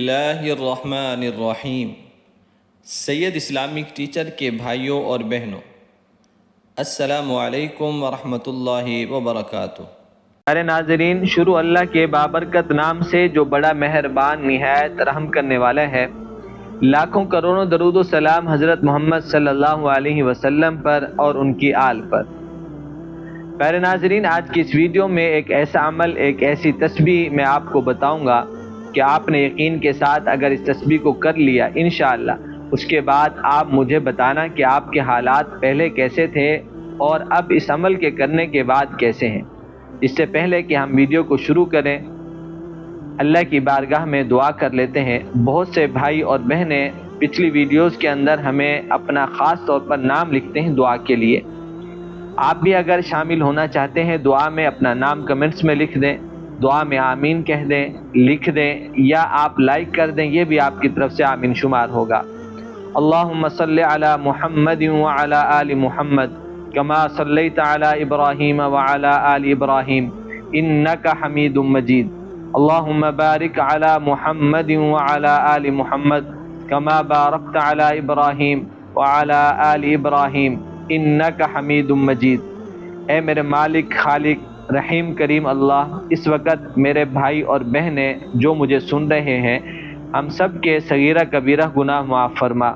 اللہ الرحمن الرحیم۔ سید Islamic teacher کے بھائیوں اور بہنوں، السلام علیکم ورحمۃ اللہ وبرکاتہ۔ پیارے ناظرین، شروع اللہ کے بابرکت نام سے جو بڑا مہربان نہایت رحم کرنے والا ہے۔ لاکھوں کروڑوں درود و سلام حضرت محمد صلی اللہ علیہ وسلم پر اور ان کی آل پر۔ پیارے ناظرین، آج کی اس ویڈیو میں ایک ایسا عمل، ایک ایسی تسبیح میں آپ کو بتاؤں گا کہ آپ نے یقین کے ساتھ اگر اس تسبیح کو کر لیا انشاءاللہ، اس کے بعد آپ مجھے بتانا کہ آپ کے حالات پہلے کیسے تھے اور اب اس عمل کے کرنے کے بعد کیسے ہیں۔ اس سے پہلے کہ ہم ویڈیو کو شروع کریں، اللہ کی بارگاہ میں دعا کر لیتے ہیں۔ بہت سے بھائی اور بہنیں پچھلی ویڈیوز کے اندر ہمیں اپنا خاص طور پر نام لکھتے ہیں دعا کے لیے۔ آپ بھی اگر شامل ہونا چاہتے ہیں دعا میں، اپنا نام کمنٹس میں لکھ دیں، دعا میں آمین کہہ دیں، لکھ دیں، یا آپ لائک کر دیں، یہ بھی آپ کی طرف سے آمین شمار ہوگا۔ اللہم صلی علی محمد وعلی آل محمد کما صلیت علی ابراہیم وعلی آل ابراہیم انک حمید مجید۔ اللہم بارک علی محمد وعلی آل محمد کما بارکت علی ابراہیم وعلی آل ابراہیم انک حمید مجید۔ اے میرے مالک، خالق، رحیم، کریم اللہ، اس وقت میرے بھائی اور بہنیں جو مجھے سن رہے ہیں، ہم سب کے صغیرہ کبیرہ گناہ معاف فرما،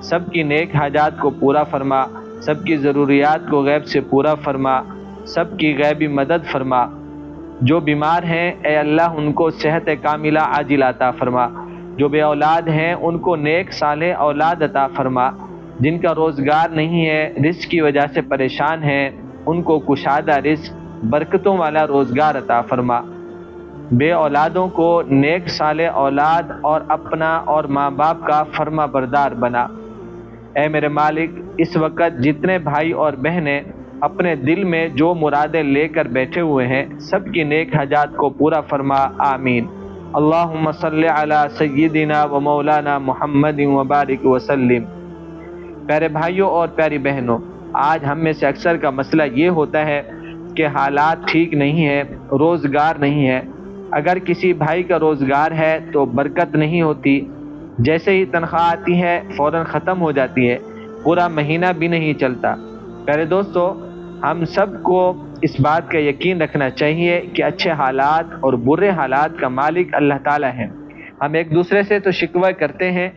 سب کی نیک حاجات کو پورا فرما، سب کی ضروریات کو غیب سے پورا فرما، سب کی غیبی مدد فرما۔ جو بیمار ہیں اے اللہ ان کو صحت کاملہ عاجل عطا فرما، جو بے اولاد ہیں ان کو نیک صالح اولاد عطا فرما، جن کا روزگار نہیں ہے، رزق کی وجہ سے پریشان ہیں، ان کو کشادہ رزق، برکتوں والا روزگار عطا فرما۔ بے اولادوں کو نیک صالح اولاد اور اپنا اور ماں باپ کا فرما بردار بنا۔ اے میرے مالک، اس وقت جتنے بھائی اور بہنیں اپنے دل میں جو مرادیں لے کر بیٹھے ہوئے ہیں، سب کی نیک حاجات کو پورا فرما، آمین۔ اللہم صلی علی سیدنا و مولانا محمد وبارک وسلم۔ پیارے بھائیوں اور پیاری بہنوں، آج ہم میں سے اکثر کا مسئلہ یہ ہوتا ہے کہ حالات ٹھیک نہیں ہے، روزگار نہیں ہے۔ اگر کسی بھائی کا روزگار ہے تو برکت نہیں ہوتی، جیسے ہی تنخواہ آتی ہے فوراً ختم ہو جاتی ہے، پورا مہینہ بھی نہیں چلتا۔ پیارے دوستو، ہم سب کو اس بات کا یقین رکھنا چاہیے کہ اچھے حالات اور برے حالات کا مالک اللہ تعالیٰ ہے۔ ہم ایک دوسرے سے تو شکوہ کرتے ہیں،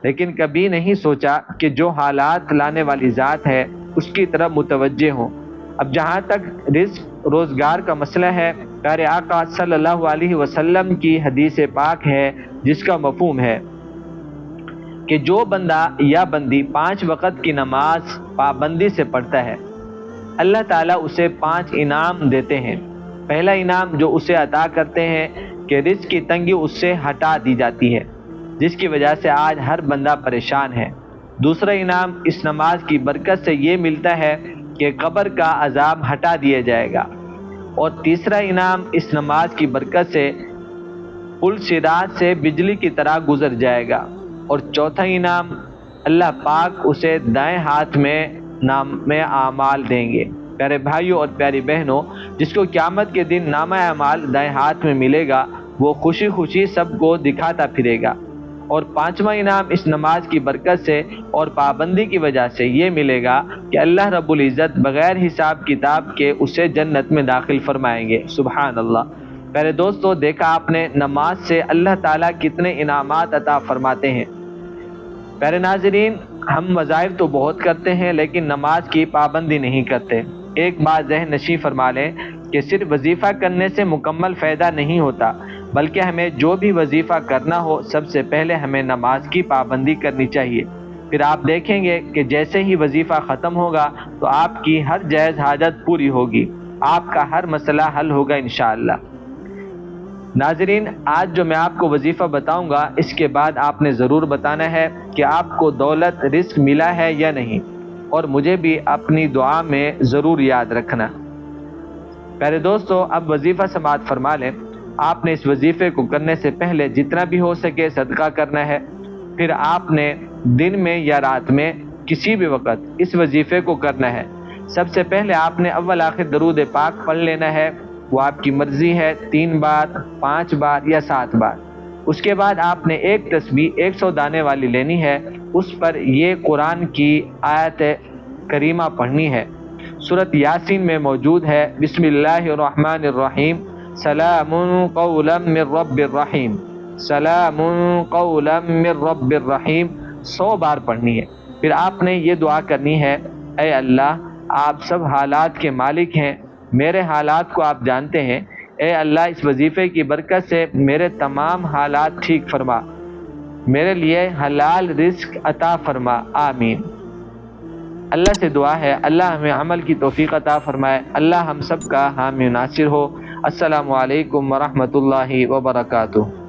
لیکن کبھی نہیں سوچا کہ جو حالات لانے والی ذات ہے اس کی طرف متوجہ ہوں۔ اب جہاں تک رزق روزگار کا مسئلہ ہے، پیارے آقا صلی اللہ علیہ وسلم کی حدیث پاک ہے جس کا مفہوم ہے کہ جو بندہ یا بندی 5 وقت کی نماز پابندی سے پڑھتا ہے، اللہ تعالیٰ اسے 5 انعام دیتے ہیں۔ پہلا انعام جو اسے عطا کرتے ہیں کہ رزق کی تنگی اس سے ہٹا دی جاتی ہے، جس کی وجہ سے آج ہر بندہ پریشان ہے۔ دوسرا انعام اس نماز کی برکت سے یہ ملتا ہے کہ قبر کا عذاب ہٹا دیا جائے گا۔ اور تیسرا انعام اس نماز کی برکت سے پل صراط سے بجلی کی طرح گزر جائے گا۔ اور چوتھا انعام اللہ پاک اسے دائیں ہاتھ میں نامہ اعمال دیں گے۔ پیارے بھائیوں اور پیاری بہنوں، جس کو قیامت کے دن نامہ اعمال دائیں ہاتھ میں ملے گا، وہ خوشی خوشی سب کو دکھاتا پھرے گا۔ اور 5واں انعام اس نماز کی برکت سے اور پابندی کی وجہ سے یہ ملے گا کہ اللہ رب العزت بغیر حساب کتاب کے اسے جنت میں داخل فرمائیں گے۔ سبحان اللہ۔ پیارے دوستو، دیکھا آپ نے نماز سے اللہ تعالیٰ کتنے انعامات عطا فرماتے ہیں۔ پیارے ناظرین، ہم وظائف تو بہت کرتے ہیں لیکن نماز کی پابندی نہیں کرتے۔ ایک بات ذہن نشین فرما لیں کہ صرف وظیفہ کرنے سے مکمل فائدہ نہیں ہوتا، بلکہ ہمیں جو بھی وظیفہ کرنا ہو سب سے پہلے ہمیں نماز کی پابندی کرنی چاہیے۔ پھر آپ دیکھیں گے کہ جیسے ہی وظیفہ ختم ہوگا تو آپ کی ہر جائز حاجت پوری ہوگی، آپ کا ہر مسئلہ حل ہوگا انشاءاللہ۔ ناظرین، آج جو میں آپ کو وظیفہ بتاؤں گا اس کے بعد آپ نے ضرور بتانا ہے کہ آپ کو دولت رزق ملا ہے یا نہیں، اور مجھے بھی اپنی دعا میں ضرور یاد رکھنا۔ پیارے دوستو، اب وظیفہ سماعت فرما لیں۔ آپ نے اس وظیفے کو کرنے سے پہلے جتنا بھی ہو سکے صدقہ کرنا ہے۔ پھر آپ نے دن میں یا رات میں کسی بھی وقت اس وظیفے کو کرنا ہے۔ سب سے پہلے آپ نے اول آخر درود پاک پڑھ لینا ہے، وہ آپ کی مرضی ہے، 3 بار، 5 بار یا 7 بار۔ اس کے بعد آپ نے ایک تسبیح 100 دانے والی لینی ہے، اس پر یہ قرآن کی آیت کریمہ پڑھنی ہے۔ سورۃ یاسین میں موجود ہے، بسم اللہ الرحمن الرحیم، سلام قولا من رب الرحیم، سلام قولا من رب الرحیم 100 بار پڑھنی ہے۔ پھر آپ نے یہ دعا کرنی ہے، اے اللہ آپ سب حالات کے مالک ہیں، میرے حالات کو آپ جانتے ہیں، اے اللہ اس وظیفے کی برکت سے میرے تمام حالات ٹھیک فرما، میرے لیے حلال رزق عطا فرما، آمین۔ اللہ سے دعا ہے اللہ ہمیں عمل کی توفیق عطا فرمائے، اللہ ہم سب کا حامی و ناصر ہو۔ السلام علیکم ورحمۃ اللہ وبرکاتہ۔